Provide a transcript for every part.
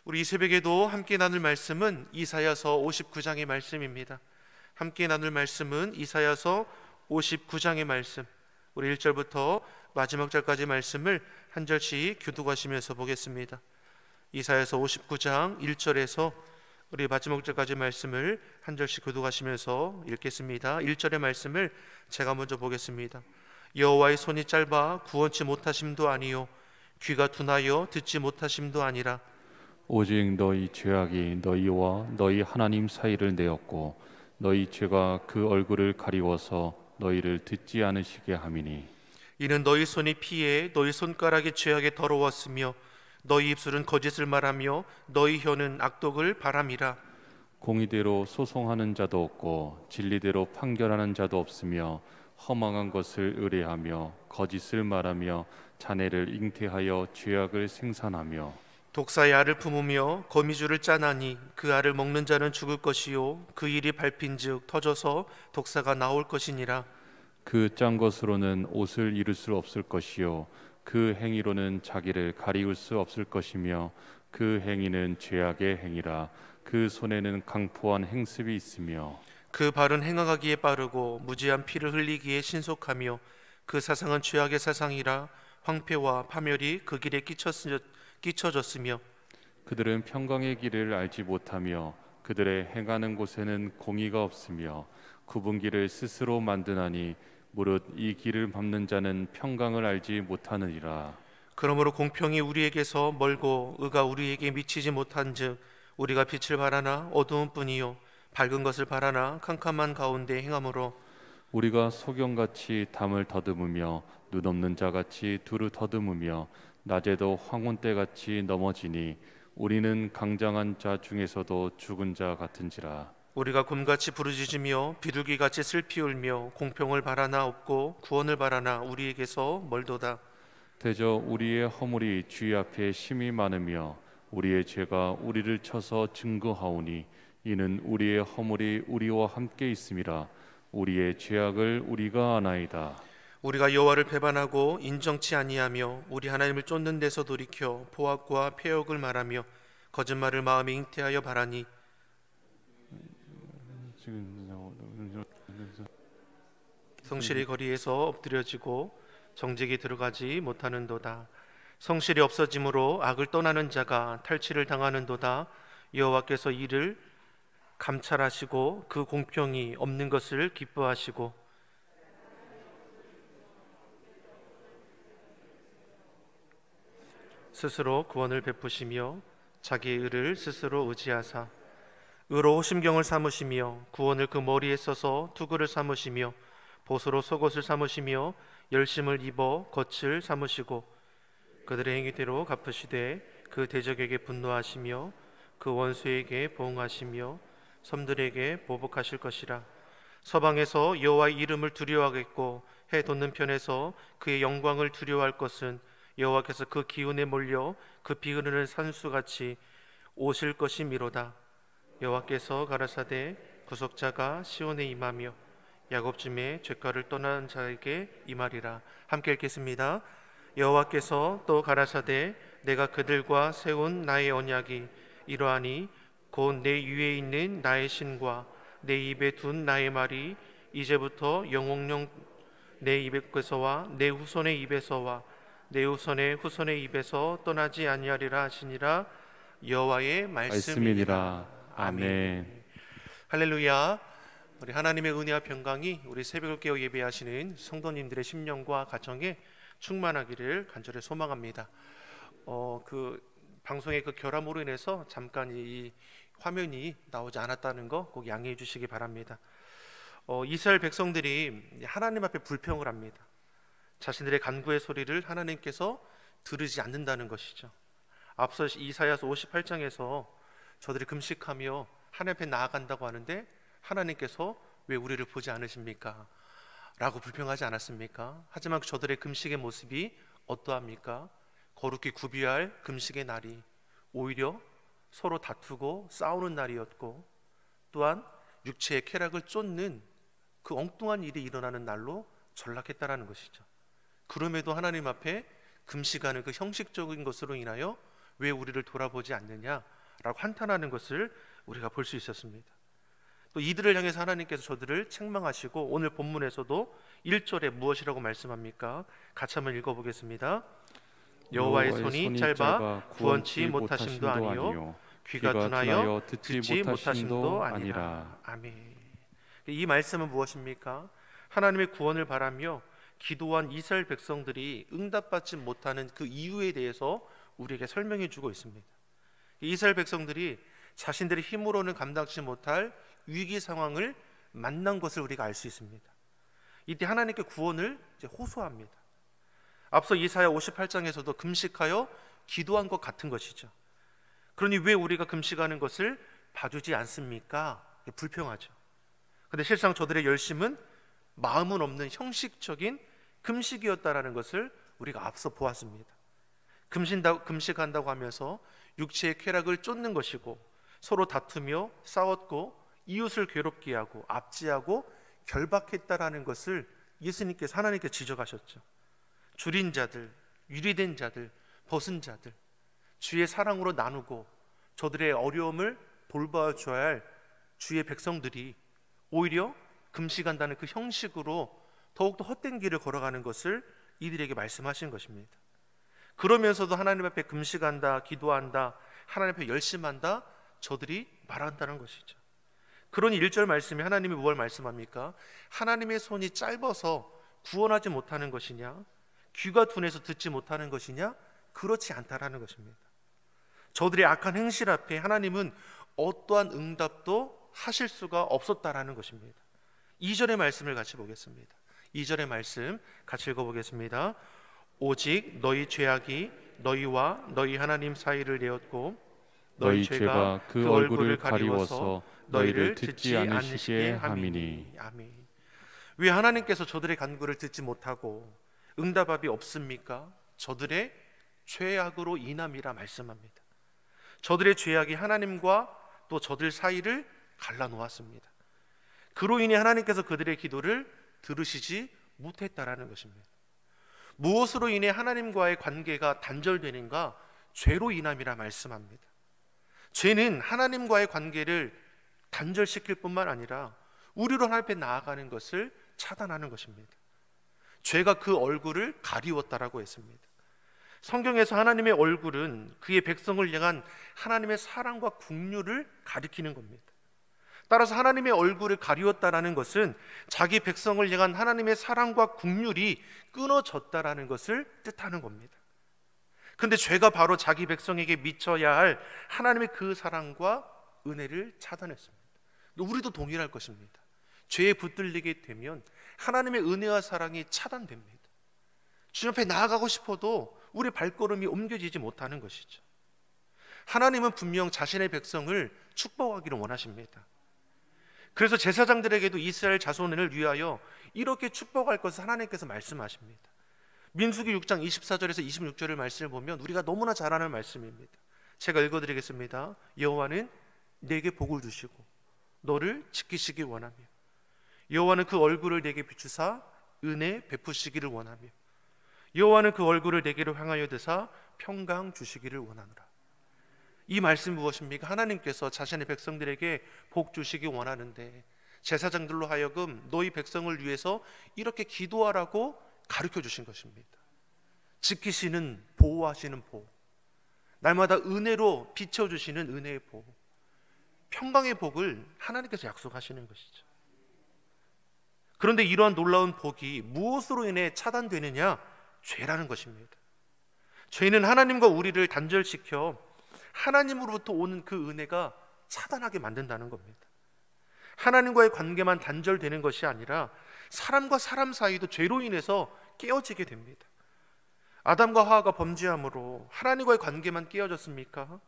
우리 이 새벽에도 함께 나눌 말씀은 이사야서 59장의 말씀입니다. 함께 나눌 말씀은 이사야서 59장의 말씀. 우리 1절부터 마지막 절까지 말씀을 한 절씩 교독하시면서 보겠습니다. 이사야서 59장 1절에서 우리 마지막 절까지 말씀을 한 절씩 교독하시면서 읽겠습니다. 1절의 말씀을 제가 먼저 보겠습니다. 여호와의 손이 짧아 구원치 못하심도 아니요 귀가 둔하여 듣지 못하심도 아니라 오직 너희 죄악이 너희와 너희 하나님 사이를 내었고 너희 죄가 그 얼굴을 가리워서 너희를 듣지 않으시게 함이니 이는 너희 손이 피해 너희 손가락이 죄악에 더러웠으며 너희 입술은 거짓을 말하며 너희 혀는 악독을 바람이라. 공의대로 소송하는 자도 없고 진리대로 판결하는 자도 없으며 허망한 것을 의뢰하며 거짓을 말하며 자네를 잉태하여 죄악을 생산하며 독사의 알을 품으며 거미줄을 짜나니 그 알을 먹는 자는 죽을 것이요 그 일이 밟힌즉 터져서 독사가 나올 것이니라. 그 짠 것으로는 옷을 이룰 수 없을 것이요 그 행위로는 자기를 가리울 수 없을 것이며 그 행위는 죄악의 행위라. 그 손에는 강포한 행습이 있으며 그 발은 행하기에 빠르고 무지한 피를 흘리기에 신속하며 그 사상은 죄악의 사상이라. 황폐와 파멸이 그 길에 끼쳐졌으며 그들은 평강의 길을 알지 못하며 그들의 행하는 곳에는 공의가 없으며 굽은 길을 스스로 만드나니 무릇 이 길을 밟는 자는 평강을 알지 못하느니라. 그러므로 공평이 우리에게서 멀고 의가 우리에게 미치지 못한즉 우리가 빛을 바라나 어두운 뿐이요 밝은 것을 바라나 캄캄한 가운데 행함으로 우리가 소경같이 담을 더듬으며 눈 없는 자같이 두루 더듬으며 낮에도 황혼 때같이 넘어지니 우리는 강장한 자 중에서도 죽은 자 같은지라. 우리가 곰같이 부르짖으며 비둘기같이 슬피 울며 공평을 바라나 없고 구원을 바라나 우리에게서 멀도다. 대저 우리의 허물이 주의 앞에 심히 많으며 우리의 죄가 우리를 쳐서 증거하오니 이는 우리의 허물이 우리와 함께 있음이라. 우리의 죄악을 우리가 아나이다. 우리가 여호와를 배반하고 인정치 아니하며 우리 하나님을 쫓는 데서 돌이켜 보악과 폐역을 말하며 거짓말을 마음에 잉태하여 바라니 성실히 거리에서 엎드려지고 정직이 들어가지 못하는도다. 성실이 없어짐으로 악을 떠나는 자가 탈취를 당하는도다. 여호와께서 이를 감찰하시고 그 공평이 없는 것을 기뻐하시고 스스로 구원을 베푸시며 자기의 의를 스스로 의지하사 의로 심경을 삼으시며 구원을 그 머리에 써서 투구를 삼으시며 보수로 속옷을 삼으시며 열심을 입어 겉을 삼으시고 그들의 행위대로 갚으시되 그 대적에게 분노하시며 그 원수에게 보응하시며 섬들에게 보복하실 것이라. 서방에서 여호와의 이름을 두려워하겠고 해 돋는 편에서 그의 영광을 두려워할 것은 여호와께서 그 기운에 몰려 급히 흐르는 산수같이 오실 것이미로다. 여호와께서 가라사대 구속자가 시온에 임하며 야곱쯤에 죄가를 떠난 자에게 임하리라. 함께 읽겠습니다. 여호와께서 또 가라사대 내가 그들과 세운 나의 언약이 이러하니 곧 내 위에 있는 나의 신과 내 입에 둔 나의 말이 이제부터 영원령 내 입에서와 내 후손의 입에서와 내 후손의 후손의 입에서 떠나지 아니하리라 하시니라. 여호와의 말씀이니라. 아멘. 할렐루야. 우리 하나님의 은혜와 평강이 우리 새벽을 깨어 예배하시는 성도님들의 심령과 가정에 충만하기를 간절히 소망합니다. 그 방송의 그 결함으로 인해서 잠깐 이 화면이 나오지 않았다는 거 꼭 양해해 주시기 바랍니다. 이스라엘 백성들이 하나님 앞에 불평을 합니다. 자신들의 간구의 소리를 하나님께서 들으지 않는다는 것이죠. 앞서 이사야서 58장에서 저들이 금식하며 하나님 앞에 나아간다고 하는데 하나님께서 왜 우리를 보지 않으십니까? 라고 불평하지 않았습니까? 하지만 저들의 금식의 모습이 어떠합니까? 거룩히 구비할 금식의 날이 오히려 서로 다투고 싸우는 날이었고 또한 육체의 쾌락을 쫓는 그 엉뚱한 일이 일어나는 날로 전락했다라는 것이죠. 그럼에도 하나님 앞에 금식하는 그 형식적인 것으로 인하여 왜 우리를 돌아보지 않느냐? 라고 한탄하는 것을 우리가 볼 수 있었습니다. 또 이들을 향해서 하나님께서 저들을 책망하시고 오늘 본문에서도 1절에 무엇이라고 말씀합니까? 같이 한번 읽어보겠습니다. 여호와의 손이 짧아 구원치 못하심도 아니요 귀가 둔하여 듣지 못하심도 아니라. 아멘. 이 말씀은 무엇입니까? 하나님의 구원을 바라며 기도한 이스라엘 백성들이 응답받지 못하는 그 이유에 대해서 우리에게 설명해 주고 있습니다. 이스라엘 백성들이 자신들의 힘으로는 감당치 못할 위기 상황을 만난 것을 우리가 알 수 있습니다. 이때 하나님께 구원을 호소합니다. 앞서 이사야 58장에서도 금식하여 기도한 것 같은 것이죠. 그러니 왜 우리가 금식하는 것을 봐주지 않습니까? 불평하죠. 그런데 실상 저들의 열심은 마음은 없는 형식적인 금식이었다라는 것을 우리가 앞서 보았습니다. 금식한다고 하면서 육체의 쾌락을 쫓는 것이고 서로 다투며 싸웠고 이웃을 괴롭게 하고 압제하고 결박했다라는 것을 예수님께서 하나님께 지적하셨죠. 줄인 자들, 유리된 자들, 벗은 자들, 주의 사랑으로 나누고 저들의 어려움을 돌봐줘야 할 주의 백성들이 오히려 금식한다는 그 형식으로 더욱더 헛된 길을 걸어가는 것을 이들에게 말씀하신 것입니다. 그러면서도 하나님 앞에 금식한다, 기도한다, 하나님 앞에 열심한다, 저들이 말한다는 것이죠. 그러니 1절 말씀에 하나님이 무엇을 말씀합니까? 하나님의 손이 짧아서 구원하지 못하는 것이냐? 귀가 둔해서 듣지 못하는 것이냐? 그렇지 않다라는 것입니다. 저들의 악한 행실 앞에 하나님은 어떠한 응답도 하실 수가 없었다라는 것입니다. 2절의 말씀을 같이 보겠습니다. 2절의 말씀 같이 읽어보겠습니다. 오직 너희 죄악이 너희와 너희 하나님 사이를 내었고 너희 죄가 그 얼굴을 가리워서 너희를 듣지 않으시게 함이니. 아멘. 왜 하나님께서 저들의 간구를 듣지 못하고 응답합이 없습니까? 저들의 죄악으로 인함이라 말씀합니다. 저들의 죄악이 하나님과 또 저들 사이를 갈라놓았습니다. 그로 인해 하나님께서 그들의 기도를 들으시지 못했다라는 것입니다. 무엇으로 인해 하나님과의 관계가 단절되는가? 죄로 인함이라 말씀합니다. 죄는 하나님과의 관계를 단절시킬 뿐만 아니라 우리로 하나님 앞에 나아가는 것을 차단하는 것입니다. 죄가 그 얼굴을 가리웠다라고 했습니다. 성경에서 하나님의 얼굴은 그의 백성을 향한 하나님의 사랑과 긍휼을 가리키는 겁니다. 따라서 하나님의 얼굴을 가리웠다라는 것은 자기 백성을 향한 하나님의 사랑과 긍휼이 끊어졌다라는 것을 뜻하는 겁니다. 그런데 죄가 바로 자기 백성에게 미쳐야 할 하나님의 그 사랑과 은혜를 차단했습니다. 우리도 동일할 것입니다. 죄에 붙들리게 되면 하나님의 은혜와 사랑이 차단됩니다. 주님 앞에 나아가고 싶어도 우리 발걸음이 옮겨지지 못하는 것이죠. 하나님은 분명 자신의 백성을 축복하기를 원하십니다. 그래서 제사장들에게도 이스라엘 자손을 위하여 이렇게 축복할 것을 하나님께서 말씀하십니다. 민수기 6장 24절에서 26절의 말씀을 보면 우리가 너무나 잘 아는 말씀입니다. 제가 읽어드리겠습니다. 여호와는 내게 복을 주시고 너를 지키시기 원하며 여호와는 그 얼굴을 내게 비추사 은혜 베푸시기를 원하며 여호와는 그 얼굴을 내게로 향하여 드사 평강 주시기를 원하노라. 이 말씀이 무엇입니까? 하나님께서 자신의 백성들에게 복 주시기 원하는데 제사장들로 하여금 너희 백성을 위해서 이렇게 기도하라고 가르쳐 주신 것입니다. 지키시는, 보호하시는 복, 날마다 은혜로 비춰주시는 은혜의 복, 평강의 복을 하나님께서 약속하시는 것이죠. 그런데 이러한 놀라운 복이 무엇으로 인해 차단되느냐? 죄라는 것입니다. 죄는 하나님과 우리를 단절시켜 하나님으로부터 오는 그 은혜가 차단하게 만든다는 겁니다. 하나님과의 관계만 단절되는 것이 아니라 사람과 사람 사이도 죄로 인해서 깨어지게 됩니다. 아담과 하와가 범죄함으로 하나님과의 관계만 깨어졌습니까?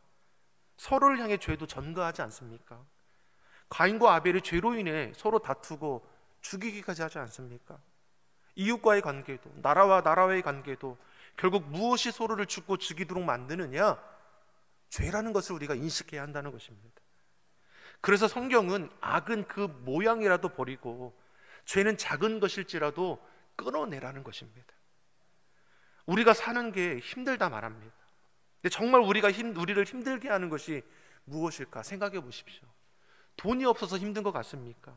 서로를 향해 죄도 전가하지 않습니까? 가인과 아벨이 죄로 인해 서로 다투고 죽이기까지 하지 않습니까? 이웃과의 관계도, 나라와 나라와의 관계도 결국 무엇이 서로를 죽고 죽이도록 만드느냐? 죄라는 것을 우리가 인식해야 한다는 것입니다. 그래서 성경은 악은 그 모양이라도 버리고 죄는 작은 것일지라도 끊어내라는 것입니다. 우리가 사는 게 힘들다 말합니다. 근데 정말 우리를 힘들게 하는 것이 무엇일까 생각해 보십시오. 돈이 없어서 힘든 것 같습니까?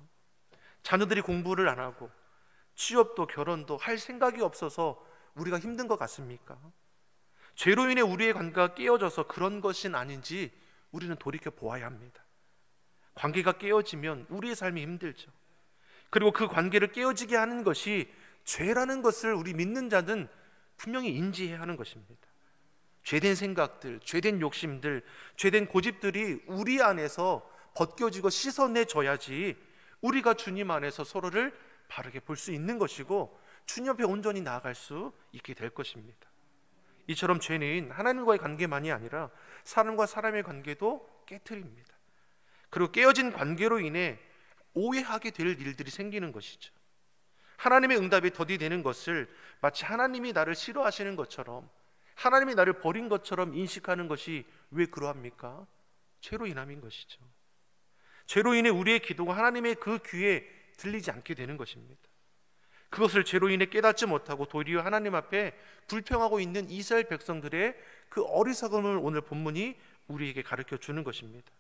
자녀들이 공부를 안 하고 취업도 결혼도 할 생각이 없어서 우리가 힘든 것 같습니까? 죄로 인해 우리의 관계가 깨어져서 그런 것은 아닌지 우리는 돌이켜 보아야 합니다. 관계가 깨어지면 우리의 삶이 힘들죠. 그리고 그 관계를 깨어지게 하는 것이 죄라는 것을 우리 믿는 자는 분명히 인지해야 하는 것입니다. 죄된 생각들, 죄된 욕심들, 죄된 고집들이 우리 안에서 벗겨지고 씻어내줘야지 우리가 주님 안에서 서로를 바르게 볼 수 있는 것이고 주님 앞에 온전히 나아갈 수 있게 될 것입니다. 이처럼 죄는 하나님과의 관계만이 아니라 사람과 사람의 관계도 깨트립니다. 그리고 깨어진 관계로 인해 오해하게 될 일들이 생기는 것이죠. 하나님의 응답이 더디되는 것을 마치 하나님이 나를 싫어하시는 것처럼, 하나님이 나를 버린 것처럼 인식하는 것이 왜 그러합니까? 죄로 인함인 것이죠. 죄로 인해 우리의 기도가 하나님의 그 귀에 들리지 않게 되는 것입니다. 그것을 죄로 인해 깨닫지 못하고 도리어 하나님 앞에 불평하고 있는 이스라엘 백성들의 그 어리석음을 오늘 본문이 우리에게 가르쳐 주는 것입니다.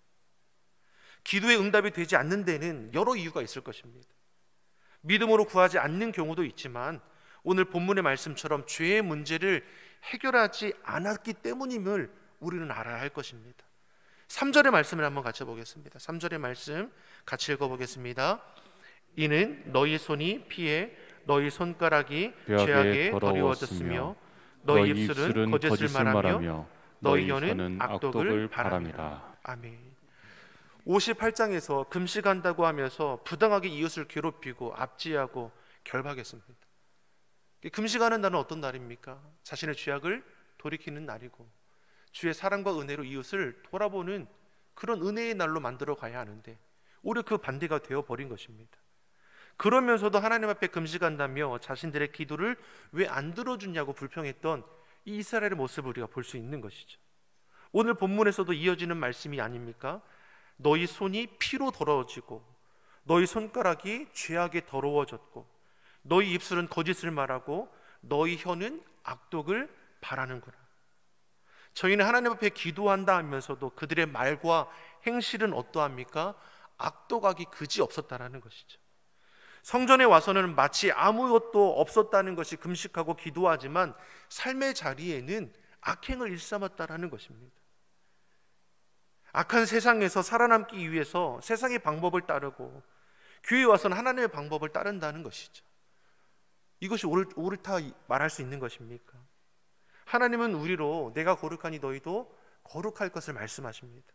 기도의 응답이 되지 않는 데는 여러 이유가 있을 것입니다. 믿음으로 구하지 않는 경우도 있지만 오늘 본문의 말씀처럼 죄의 문제를 해결하지 않았기 때문임을 우리는 알아야 할 것입니다. 3절의 말씀을 한번 같이 보겠습니다. 3절의 말씀 같이 읽어보겠습니다. 이는 너희 손이 피해 너희 손가락이 죄악에 더러워졌으며 너희 입술은 거짓을 말하며 너희 혀는 악독을 바랍니다. 아멘. 58장에서 금식한다고 하면서 부당하게 이웃을 괴롭히고 압제하고 결박했습니다. 금식하는 날은 어떤 날입니까? 자신의 죄악을 돌이키는 날이고 주의 사랑과 은혜로 이웃을 돌아보는 그런 은혜의 날로 만들어 가야 하는데 오히려 그 반대가 되어버린 것입니다. 그러면서도 하나님 앞에 금식한다며 자신들의 기도를 왜 안 들어주냐고 불평했던 이 이스라엘의 모습을 우리가 볼 수 있는 것이죠. 오늘 본문에서도 이어지는 말씀이 아닙니까? 너희 손이 피로 더러워지고 너희 손가락이 죄악에 더러워졌고 너희 입술은 거짓을 말하고 너희 혀는 악독을 바라는구나. 저희는 하나님 앞에 기도한다 하면서도 그들의 말과 행실은 어떠합니까? 악독하기 그지 없었다라는 것이죠. 성전에 와서는 마치 아무것도 없었다는 것이 금식하고 기도하지만 삶의 자리에는 악행을 일삼았다라는 것입니다. 악한 세상에서 살아남기 위해서 세상의 방법을 따르고 교회에 와서는 하나님의 방법을 따른다는 것이죠. 이것이 옳다 말할 수 있는 것입니까? 하나님은 우리로 내가 거룩하니 너희도 거룩할 것을 말씀하십니다.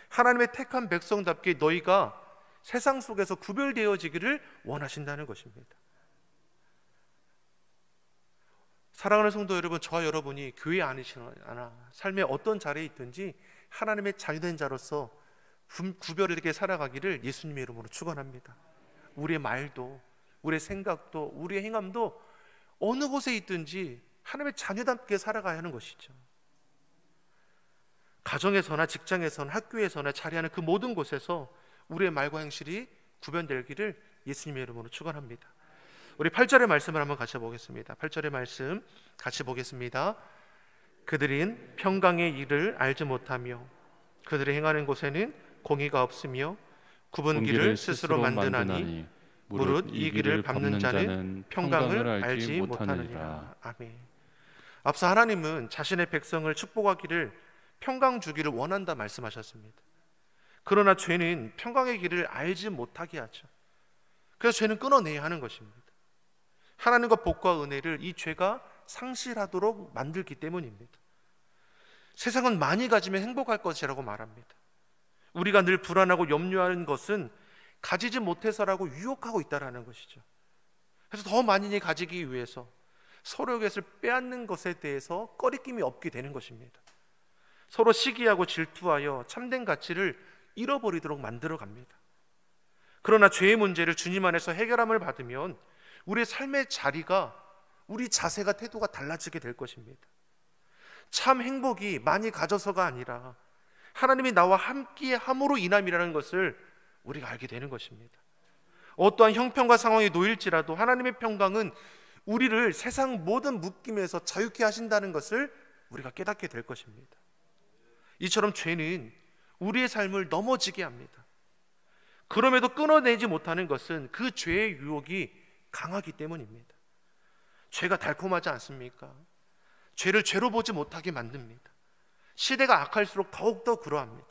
하나님의 택한 백성답게 너희가 세상 속에서 구별되어지기를 원하신다는 것입니다. 사랑하는 성도 여러분, 저와 여러분이 교회 아니시나 삶의 어떤 자리에 있든지 하나님의 자유된 자로서 구별 있게 살아가기를 예수님의 이름으로 축원합니다. 우리의 말도, 우리의 생각도, 우리의 행함도 어느 곳에 있든지 하나님의 자녀답게 살아가야 하는 것이죠. 가정에서나 직장에서나 학교에서나 자리하는 그 모든 곳에서 우리의 말과 행실이 구별되기를 예수님의 이름으로 축원합니다. 우리 8절의 말씀을 한번 같이 보겠습니다. 8절의 말씀 같이 보겠습니다. 그들은 평강의 일을 알지 못하며 그들의 행하는 곳에는 공의가 없으며 굽은 길을 스스로 만드나니 무릇 이 길을 밟는 자는 평강을 알지 못하느니라. 아멘. 앞서 하나님은 자신의 백성을 축복하기를 평강 주기를 원한다 말씀하셨습니다. 그러나 죄는 평강의 길을 알지 못하게 하죠. 그래서 죄는 끊어내야 하는 것입니다. 하나님과 복과 은혜를 이 죄가 상실하도록 만들기 때문입니다. 세상은 많이 가지면 행복할 것이라고 말합니다. 우리가 늘 불안하고 염려하는 것은 가지지 못해서라고 유혹하고 있다는 것이죠. 그래서 더 많이 가지기 위해서 서로의 것을 빼앗는 것에 대해서 꺼리낌이 없게 되는 것입니다. 서로 시기하고 질투하여 참된 가치를 잃어버리도록 만들어 갑니다. 그러나 죄의 문제를 주님 안에서 해결함을 받으면 우리의 삶의 자리가, 우리 자세가, 태도가 달라지게 될 것입니다. 참 행복이 많이 가져서가 아니라 하나님이 나와 함께 함으로 인함이라는 것을 우리가 알게 되는 것입니다. 어떠한 형편과 상황에 놓일지라도 하나님의 평강은 우리를 세상 모든 묶임에서 자유케 하신다는 것을 우리가 깨닫게 될 것입니다. 이처럼 죄는 우리의 삶을 넘어지게 합니다. 그럼에도 끊어내지 못하는 것은 그 죄의 유혹이 강하기 때문입니다. 죄가 달콤하지 않습니까? 죄를 죄로 보지 못하게 만듭니다. 시대가 악할수록 더욱더 그러합니다.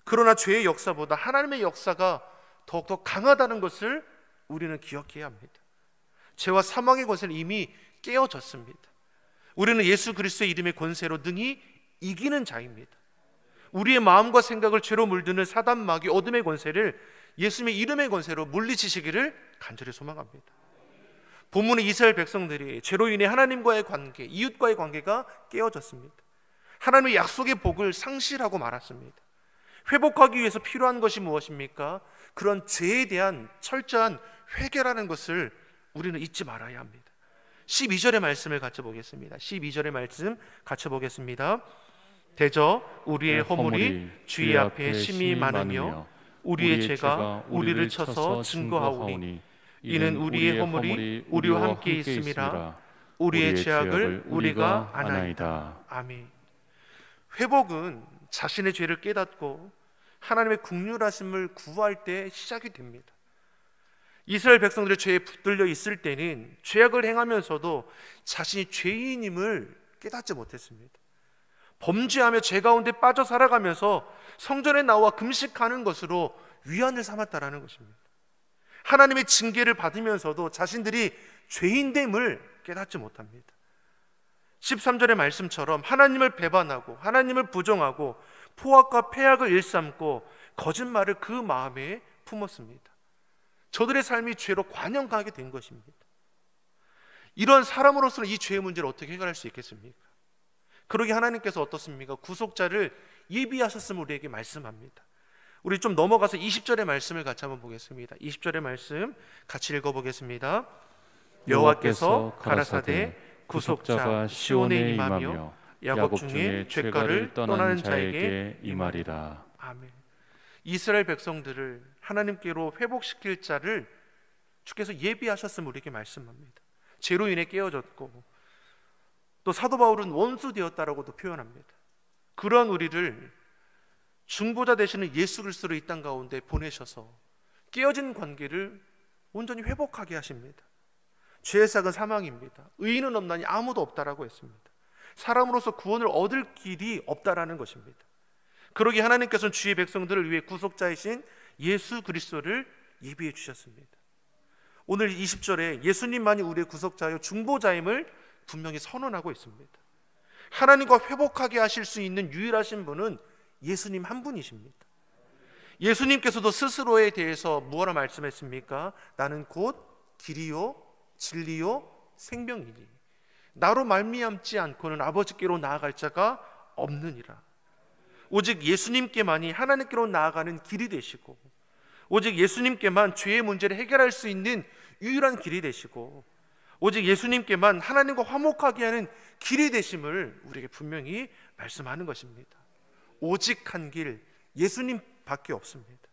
그러나 죄의 역사보다 하나님의 역사가 더욱더 강하다는 것을 우리는 기억해야 합니다. 죄와 사망의 것을 이미 깨어졌습니다. 우리는 예수 그리스도의 이름의 권세로 능히 이기는 자입니다. 우리의 마음과 생각을 죄로 물드는 사단 마귀 어둠의 권세를 예수님의 이름의 권세로 물리치시기를 간절히 소망합니다. 본문의 이스라엘 백성들이 죄로 인해 하나님과의 관계, 이웃과의 관계가 깨어졌습니다. 하나님의 약속의 복을 상실하고 말았습니다. 회복하기 위해서 필요한 것이 무엇입니까? 그런 죄에 대한 철저한 회개라는 것을 우리는 잊지 말아야 합니다. 12절의 말씀을 같이 보겠습니다. 12절의 말씀 같이 보겠습니다. 대저 우리의 허물이 주의 앞에 심히 많으며 우리의 죄가 우리를 쳐서 증거하오니 이는 우리의 허물이 우리와 함께 있음이라. 우리의 죄악을 우리가 아나이다. 아멘. 회복은 자신의 죄를 깨닫고 하나님의 긍휼하심을 구할 때 시작이 됩니다. 이스라엘 백성들의 죄에 붙들려 있을 때는 죄악을 행하면서도 자신이 죄인임을 깨닫지 못했습니다. 범죄하며 죄 가운데 빠져 살아가면서 성전에 나와 금식하는 것으로 위안을 삼았다라는 것입니다. 하나님의 징계를 받으면서도 자신들이 죄인됨을 깨닫지 못합니다. 13절의 말씀처럼 하나님을 배반하고 하나님을 부정하고 포악과 패악을 일삼고 거짓말을 그 마음에 품었습니다. 저들의 삶이 죄로 관영하게 된 것입니다. 이런 사람으로서는 이 죄의 문제를 어떻게 해결할 수 있겠습니까? 그러기 하나님께서 어떻습니까? 구속자를 예비하셨음을 우리에게 말씀합니다. 우리 좀 넘어가서 20절의 말씀을 같이 한번 보겠습니다. 20절의 말씀 같이 읽어보겠습니다. 여호와께서 가라사대 구속자가 시온에 임하며 야곱 중에 죄가를 떠나는 자에게 임하리라. 아멘. 이스라엘 백성들을 하나님께로 회복시킬 자를 주께서 예비하셨음을 우리에게 말씀합니다. 죄로 인해 깨어졌고 또 사도 바울은 원수 되었다라고도 표현합니다. 그런 우리를 중보자 되시는 예수 그리스도로 이 땅 가운데 보내셔서 깨어진 관계를 온전히 회복하게 하십니다. 죄의 삭은 사망입니다. 의인은 없나니 아무도 없다라고 했습니다. 사람으로서 구원을 얻을 길이 없다라는 것입니다. 그러기에 하나님께서는 주의 백성들을 위해 구속자이신 예수 그리스도를 예비해 주셨습니다. 오늘 20절에 예수님만이 우리의 구속자요 중보자임을 분명히 선언하고 있습니다. 하나님과 회복하게 하실 수 있는 유일하신 분은 예수님 한 분이십니다. 예수님께서도 스스로에 대해서 무엇라 말씀했습니까? 나는 곧 길이요 진리요 생명이니 나로 말미암지 않고는 아버지께로 나아갈 자가 없느니라. 오직 예수님께만이 하나님께로 나아가는 길이 되시고 오직 예수님께만 죄의 문제를 해결할 수 있는 유일한 길이 되시고 오직 예수님께만 하나님과 화목하게 하는 길이 되심을 우리에게 분명히 말씀하는 것입니다. 오직 한 길, 예수님밖에 없습니다.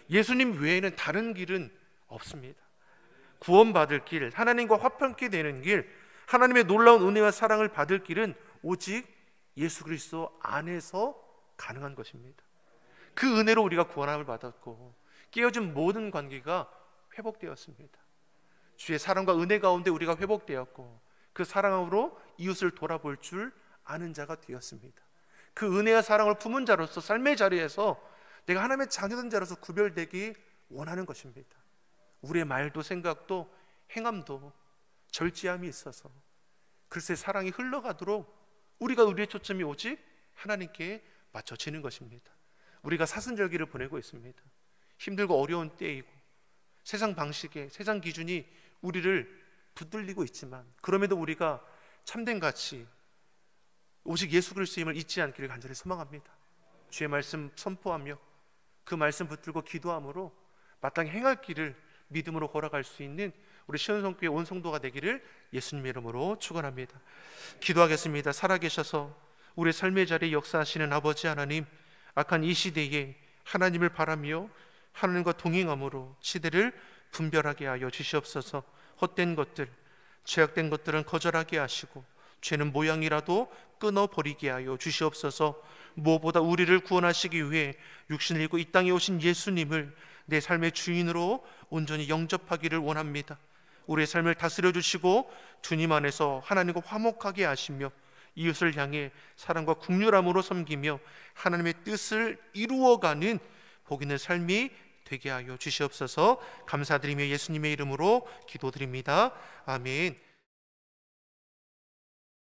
예수님 외에는 다른 길은 없습니다. 구원받을 길, 하나님과 화평케 되는 길, 하나님의 놀라운 은혜와 사랑을 받을 길은 오직 예수 그리스도 안에서 가능한 것입니다. 그 은혜로 우리가 구원함을 받았고 깨어진 모든 관계가 회복되었습니다. 주의 사랑과 은혜 가운데 우리가 회복되었고 그 사랑으로 이웃을 돌아볼 줄 아는 자가 되었습니다. 그 은혜와 사랑을 품은 자로서 삶의 자리에서 내가 하나님의 자녀된 자로서 구별되기 원하는 것입니다. 우리의 말도 생각도 행함도 절제함이 있어서 글쎄 사랑이 흘러가도록 우리의 초점이 오직 하나님께 맞춰지는 것입니다. 우리가 사순절기를 보내고 있습니다. 힘들고 어려운 때이고 세상 방식에 세상 기준이 우리를 붙들리고 있지만 그럼에도 우리가 참된 가치 오직 예수 그리스도임을 잊지 않기를 간절히 소망합니다. 주의 말씀 선포하며 그 말씀 붙들고 기도함으로 마땅히 행할 길을 믿음으로 걸어갈 수 있는 우리 시온성교회 온 성도가 되기를 예수님 이름으로 축원합니다. 기도하겠습니다. 살아계셔서 우리의 삶의 자리에 역사하시는 아버지 하나님, 악한 이 시대에 하나님을 바라며 하나님과 동행함으로 시대를 분별하게 하여 주시옵소서. 헛된 것들, 죄악된 것들은 거절하게 하시고 죄는 모양이라도 끊어버리게 하여 주시옵소서. 무엇보다 우리를 구원하시기 위해 육신을 입고 이 땅에 오신 예수님을 내 삶의 주인으로 온전히 영접하기를 원합니다. 우리의 삶을 다스려 주시고 주님 안에서 하나님과 화목하게 하시며 이웃을 향해 사랑과 긍휼함으로 섬기며 하나님의 뜻을 이루어가는 복 있는 삶이 되게 하여 주시옵소서. 감사드리며 예수님의 이름으로 기도드립니다. 아멘.